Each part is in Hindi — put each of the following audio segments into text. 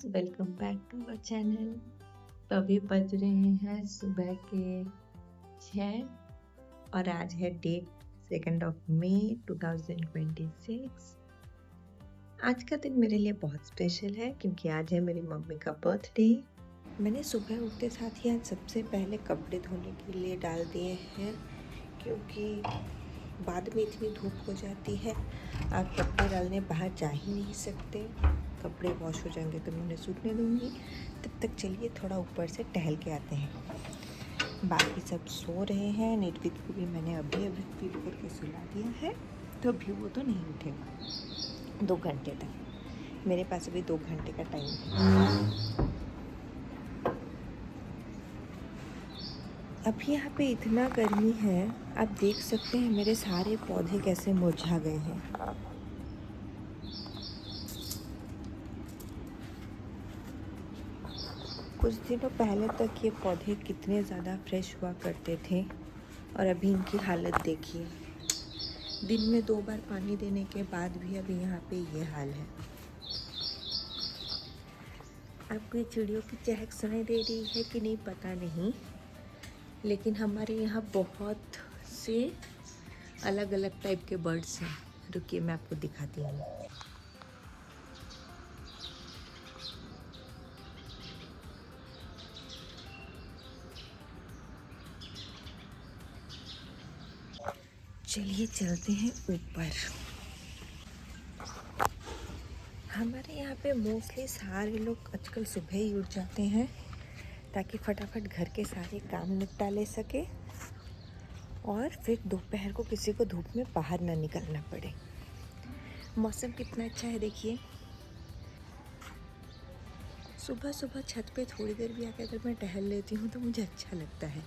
Welcome back to our channel. तो अभी बज रहे हैं सुबह के 6 और आज है डेट 2 मई 2026। आज का दिन मेरे लिए बहुत स्पेशल है क्योंकि आज है मेरी मम्मी का बर्थडे। मैंने सुबह उठते साथ ही आज सबसे पहले कपड़े धोने के लिए डाल दिए हैं क्योंकि बाद में इतनी धूप हो जाती है, आप कपड़े डालने बाहर जा ही नहीं सकते। कपड़े वॉश हो जाएंगे तो मैं उन्हें सूखने दूँगी। तब तक चलिए थोड़ा ऊपर से टहल के आते हैं। बाकी सब सो रहे हैं। निर्वित को भी मैंने अभी फीड करके सुला दिया है, तो अभी वो तो नहीं उठेगा 2 घंटे तक। मेरे पास अभी 2 घंटे का टाइम है। अभी यहाँ पे इतना गर्मी है, आप देख सकते हैं मेरे सारे पौधे कैसे मुरझा गए हैं। कुछ दिनों पहले तक ये पौधे कितने ज़्यादा फ्रेश हुआ करते थे और अभी इनकी हालत देखिए। दिन में 2 बार पानी देने के बाद भी अभी यहाँ पे ये हाल है। आपको ये चिड़ियों की चहक सुनाई दे रही है कि नहीं पता नहीं, लेकिन हमारे यहाँ बहुत से अलग अलग टाइप के बर्ड्स हैं। रुकिए मैं आपको दिखाती हूँ। चलिए चलते हैं ऊपर। हमारे यहाँ पे मोस्टली सारे लोग आजकल सुबह ही उठ जाते हैं ताकि फटाफट घर के सारे काम निपटा ले सके और फिर दोपहर को किसी को धूप में बाहर ना निकलना पड़े। मौसम कितना अच्छा है देखिए। सुबह सुबह छत पे थोड़ी देर भी आकर अगर मैं टहल लेती हूँ तो मुझे अच्छा लगता है।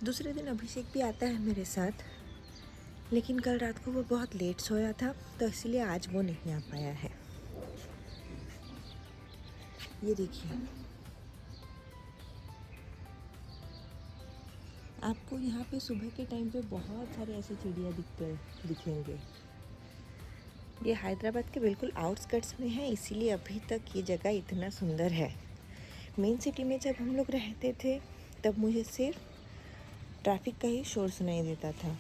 दूसरे दिन अभिषेक भी आता है मेरे साथ, लेकिन कल रात को वो बहुत लेट सोया था तो इसलिए आज वो नहीं आ पाया है। ये देखिए, आपको यहाँ पे सुबह के टाइम पे बहुत सारे ऐसे चिड़िया दिखेंगे। ये हैदराबाद के बिल्कुल आउटस्कर्ट्स में है, इसीलिए अभी तक ये जगह इतना सुंदर है। मेन सिटी में जब हम लोग रहते थे तब मुझे सिर्फ ट्रैफिक का ही शोर सुनाई देता था।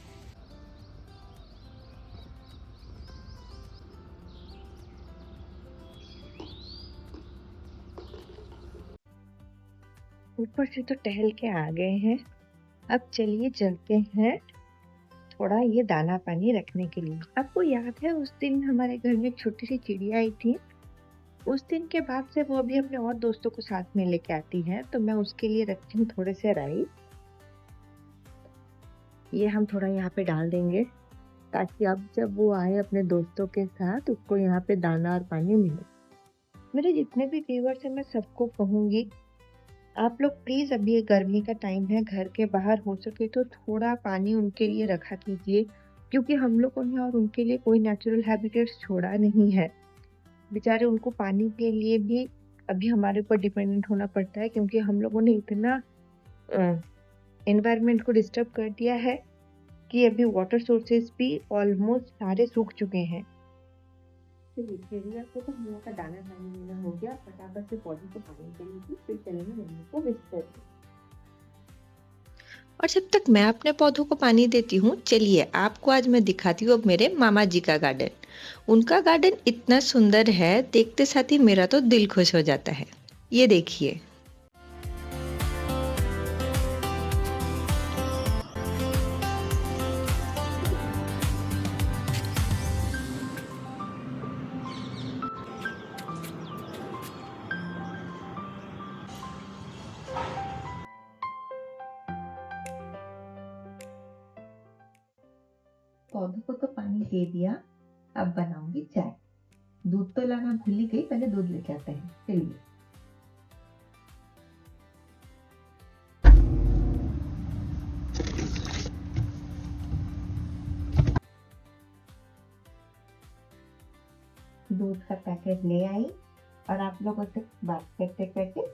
ऊपर से तो टहल के आ गए हैं, अब चलिए चलते हैं थोड़ा ये दाना पानी रखने के लिए। आपको याद है उस दिन हमारे घर में एक छोटी सी चिड़िया आई थी? उस दिन के बाद से वो अभी अपने और दोस्तों को साथ में लेके आती है, तो मैं उसके लिए रखती हूँ थोड़े से राइस। ये हम थोड़ा यहाँ पे डाल देंगे ताकि अब जब वो आए अपने दोस्तों के साथ उसको यहाँ पे दाना और पानी मिले। मेरे जितने भी व्यूअर्स हैं मैं सबको कहूँगी, आप लोग प्लीज़, अभी ये गर्मी का टाइम है, घर के बाहर हो सके तो थोड़ा पानी उनके लिए रखा कीजिए, क्योंकि हम लोगों ने और उनके लिए कोई नेचुरल हैबिटेट्स छोड़ा नहीं है। बेचारे उनको पानी के लिए भी अभी हमारे ऊपर डिपेंडेंट होना पड़ता है, क्योंकि हम लोगों ने इतना एनवायरनमेंट को डिस्टर्ब कर दिया है कि अभी वाटर सोर्सेज भी ऑलमोस्ट सारे सूख चुके हैं। चलिए चिड़िया को तो हम लोग का दाना पानी देना हो गया, फटाफट से पौधे को पानी देंगे, फिर चलेंगे मम्मी को विजिट करने। और जब तक मैं अपने पौधों को पानी देती हूँ, चलिए आपको आज मैं दिखाती हूँ अब मेरे मामा जी का गार्डन। उनका गार्डन इतना सुंदर है, देखते साथ ही मेरा तो दिल खुश हो जाता है। ये देखिए, पौधों को तो पानी दे दिया, अब बनाऊंगी चाय। दूध तो लाना भूल ही गई, पहले दूध लेके आते हैं। चलिए, दूध का पैकेट ले आई और आप लोगों से बात करते करते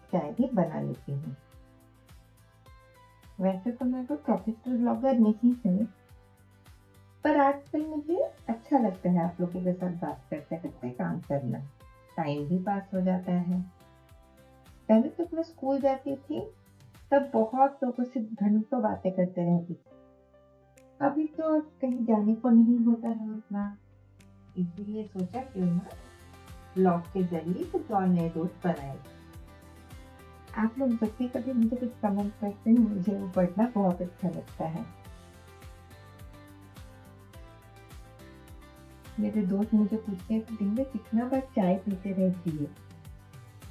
चाय भी बना लेती हूँ। वैसे तो मैं कोई प्रोफेशनल ब्लॉगर नहीं हूँ, पर आजकल मुझे अच्छा लगता है आप लोगों के साथ बात करते करते काम करना। टाइम भी पास हो जाता है। पहले जब मैं स्कूल जाती थी तब बहुत लोगों से घंटों बातें करते रहती थी। अभी तो कहीं जाने को नहीं होता है उतना, इसलिए सोचा क्यों ना ब्लॉग के जरिए कुछ और नए दोस्त बनाए। आप लोग जब भी कभी मुझे कुछ कमेंट करते हैं मुझे वो पढ़ना बहुत अच्छा लगता है। मेरे दोस्त मुझे पूछते हैं कि दिन में कितना बार चाय पीते रहती है।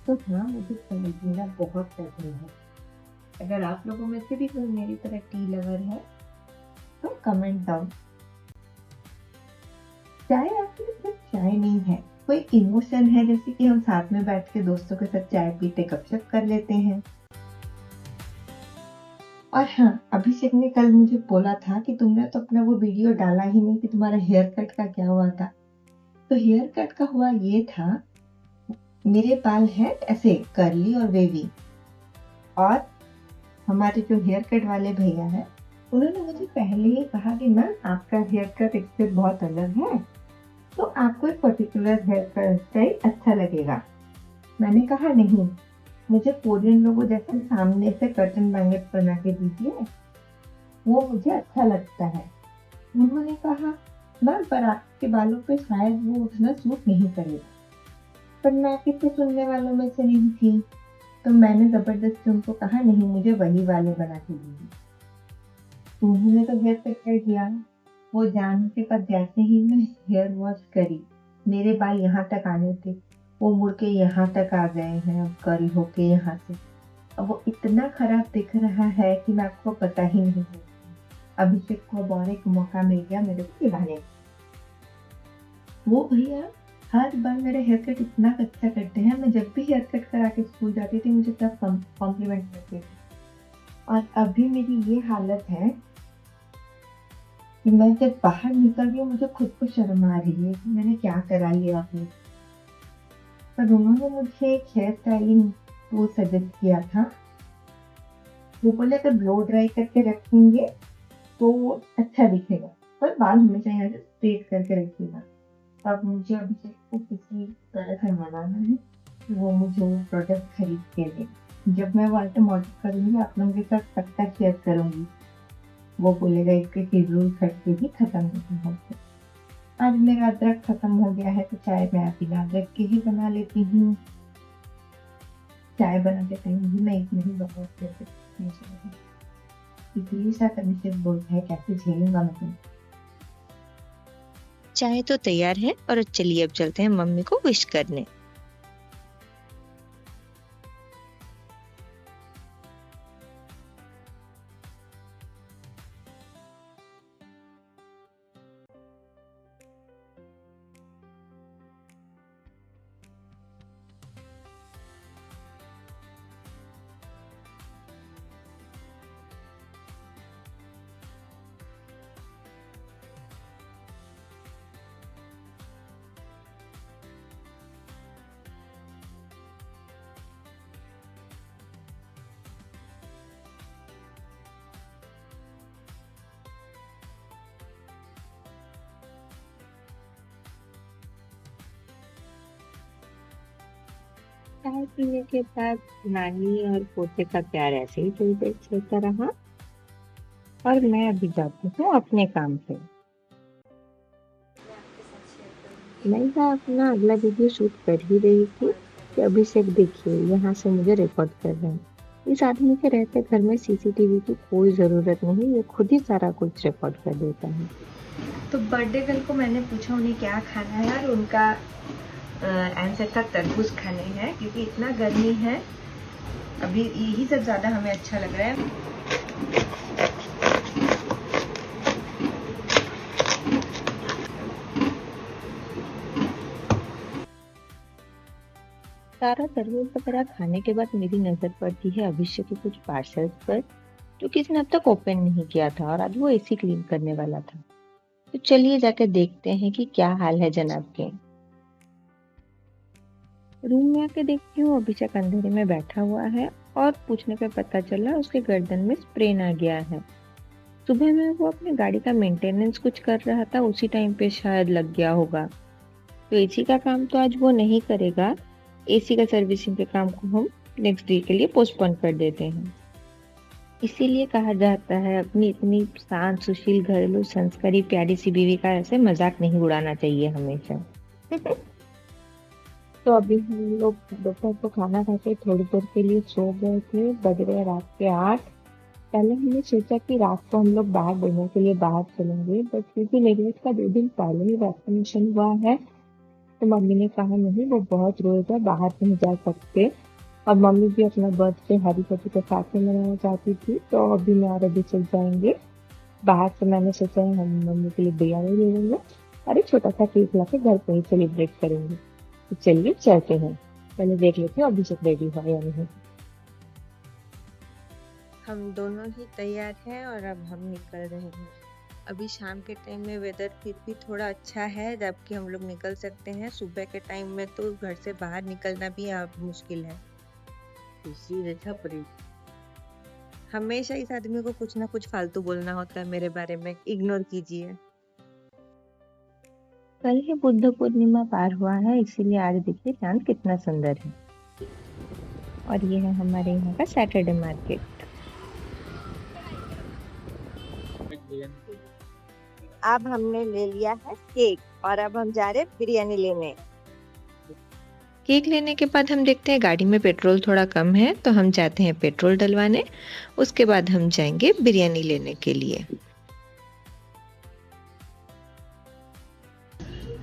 तो हाँ, मुझे समझना बहुत पसंद है। अगर आप लोगों में से भी कोई मेरी तरह टी लवर है तो कमेंट डाउन। चाय एक्चुअली सिर्फ चाय नहीं है, कोई इमोशन है, जैसे कि हम साथ में बैठ के दोस्तों के साथ चाय पीते गपशप कर लेते हैं। और हाँ, अभिषेक ने कल मुझे बोला था कि तुमने तो अपना वो वीडियो डाला ही नहीं कि तुम्हारा हेयर कट का क्या हुआ था। तो हेयर कट का हुआ ये था, मेरे बाल हैं ऐसे कर्ली और वेवी, और हमारे जो हेयर कट वाले भैया हैं उन्होंने मुझे पहले ही कहा कि मैम आपका हेयर कट इससे बहुत अलग है, तो आपको एक पर्टिकुलर हेयर कट स्टाइल अच्छा लगेगा। मैंने कहा नहीं, मुझे कोरियन लोगों जैसे सामने से कर्टन बैंगल्स बना के दीजिए, वो मुझे अच्छा लगता है। उन्होंने कहा मैम पर आपके बालों पे शायद वो उतना सूट नहीं करेगा, पर मैं किसी सुनने वालों में से नहीं थी, तो मैंने जबरदस्ती उनको कहा नहीं, मुझे वही वाले बना के दीजिए। उन्होंने तो हेयर कट कर दिया। वो जाने के बाद जैसे ही मैं हेयर वॉश करी, मेरे बाल यहाँ तक आने थे, वो मुड़ के यहाँ तक आ गए हैं, अब कर्ल होके यहाँ से। अब वो इतना खराब दिख रहा है कि मैं आपको पता ही नहीं है। अभिषेक को अब और एक मौका मिल गया मेरे को दिलाने। वो भैया हर बार मेरा हेयर कट इतना अच्छा करते हैं, मैं जब भी हेयर कट करा के स्कूल जाती थी मुझे सब कॉम्प्लीमेंट करते थे। और अभी मेरी ये हालत है कि मैं जब बाहर निकल रही हूँ मुझे खुद को शर्म आ रही है कि मैंने क्या करा लिया अपने। पर उन्होंने मुझे एक हेयर स्टाइलिंग टूल सजेस्ट किया था। वो बोले अगर ब्लो ड्राई करके रखेंगे तो अच्छा दिखेगा, पर बाल हमेशा यहाँ से स्ट्रेट करके रखिएगा। अब मुझे अभिषेक को किसी तरह से मनाना है कि वो मुझे वो प्रोडक्ट खरीद के दे। जब मैं वो आइटम ऑर्डर करूँगी आप लोगों के साथ पक्का शेयर करूँगी। वो बोलेगा इसके फिजूल खर्चे भी खत्म नहीं होते। आज मेरा अदरक खत्म हो गया है तो चाय मैं बिना अदरक के ही बना लेती हूँ। चाय बनाते टाइम भी मैं एक नहीं बहुत करती, इसलिए शायद अभिषेक बोलता है कैसे झेलूंगा मैं तुम। चाय तो तैयार है और चलिए अब चलते हैं मम्मी को विश करने। चाय पीने के बाद नानी और पोते का प्यार ऐसे ही चलता रहा और मैं अभी जाती हूँ अपने काम पे। मैं तो अपना अगला वीडियो शूट कर ही रही थी कि अभिषेक देखिए यहाँ से मुझे रिकॉर्ड कर रहे हैं। इस आदमी के रहते घर में सीसीटीवी की कोई जरूरत नहीं, ये खुद ही सारा कुछ रिकॉर्ड कर देता है। तो बर्थडे गर्ल को मैंने पूछा उन्हें क्या खाना है और उनका आंसर था तरबूज खाने हैं, क्योंकि इतना गर्मी है अभी यही सब ज़्यादा हमें अच्छा लग रहा है। सारा तरबूज वगैरह खाने के बाद मेरी नजर पड़ती है अभिषेक के कुछ पार्सल्स पर जो किसी ने अब तक ओपन नहीं किया था और आज वो एसी क्लीन करने वाला था। तो चलिए जाकर देखते हैं कि क्या हाल है जनाब के। रूम में आके देखती हूँ अभिषेक अंधेरे में बैठा हुआ है और पूछने पे पता चला उसके गर्दन में स्प्रेन आ गया है। सुबह में वो अपनी गाड़ी का मेंटेनेंस कुछ कर रहा था, उसी टाइम पे शायद लग गया होगा। तो एसी का काम तो आज वो नहीं करेगा। एसी का सर्विसिंग के काम को हम नेक्स्ट डे के लिए पोस्टपोन कर देते हैं। इसीलिए कहा जाता है अपनी इतनी शांत सुशील घरेलू संस्कारी प्यारी सी बीवी का ऐसे मजाक नहीं उड़ाना चाहिए हमेशा। तो अभी हम लोग दोपहर को खाना खा के थोड़ी देर के लिए सो गए थे। बज रहे रात के 8। पहले हमने सोचा कि रात को हम लोग बाहर डिनर के लिए बाहर चलेंगे, बट क्योंकि नीरज का 2 दिन पहले ही वैक्सीनेशन हुआ है तो मम्मी ने कहा नहीं, वो बहुत रोएगा, बाहर नहीं जा सकते। और मम्मी भी अपना बर्थडे हरी पति के साथ में मनाना चाहती थी, तो अभी मैं और अभी चल जाएंगे बाहर से। मैंने सोचा है हम मम्मी के लिए बिरयानी ले लेंगे और एक छोटा सा केक लाके घर पे ही सेलिब्रेट करेंगे। तो चलिए चलते हैं। पहले देख लेते हैं अभिषेक रेडी हुआ या नहीं। हम दोनों ही तैयार हैं और अब हम निकल रहे हैं। अभी शाम के टाइम में वेदर फिर भी थोड़ा अच्छा है, जबकि हम लोग निकल सकते हैं। सुबह के टाइम में तो घर से बाहर निकलना भी अब मुश्किल है। हमेशा इस आदमी को कुछ ना कुछ फालतू बोलना होता है मेरे बारे में, इग्नोर कीजिए। कल ही बुद्ध पूर्णिमा पार हुआ है, इसीलिए आज देखिए चांद कितना सुंदर है। और ये है हमारे यहाँ का सैटरडे मार्केट। अब हमने ले लिया है केक और अब हम जा रहे हैं बिरयानी लेने। केक लेने के बाद हम देखते हैं गाड़ी में पेट्रोल थोड़ा कम है, तो हम जाते हैं पेट्रोल डलवाने। उसके बाद हम जाएंगे बिरयानी लेने के लिए।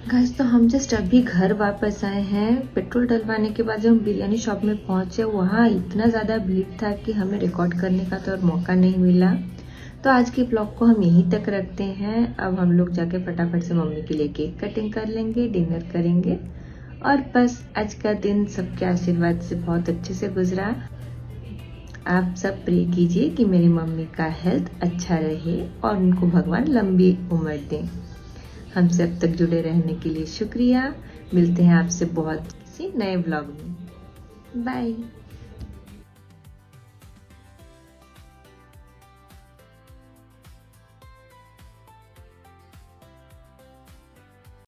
गाइस, तो हम जस्ट अभी घर वापस आए हैं। पेट्रोल डलवाने के बाद जब हम बिरयानी शॉप में पहुंचे, वहाँ इतना ज़्यादा भीड़ था कि हमें रिकॉर्ड करने का तो और मौका नहीं मिला। तो आज के ब्लॉग को हम यहीं तक रखते हैं। अब हम लोग जाके फटाफट से मम्मी के लिए केक कटिंग कर लेंगे, डिनर करेंगे और बस आज का दिन सबके आशीर्वाद से बहुत अच्छे से गुजरा। आप सब प्रे कीजिए कि मेरी मम्मी का हेल्थ अच्छा रहे और उनको भगवान लंबी उम्र दें। हमसे अब तक जुड़े रहने के लिए शुक्रिया। मिलते हैं आपसे बहुत किसी नए ब्लॉग में। बाय।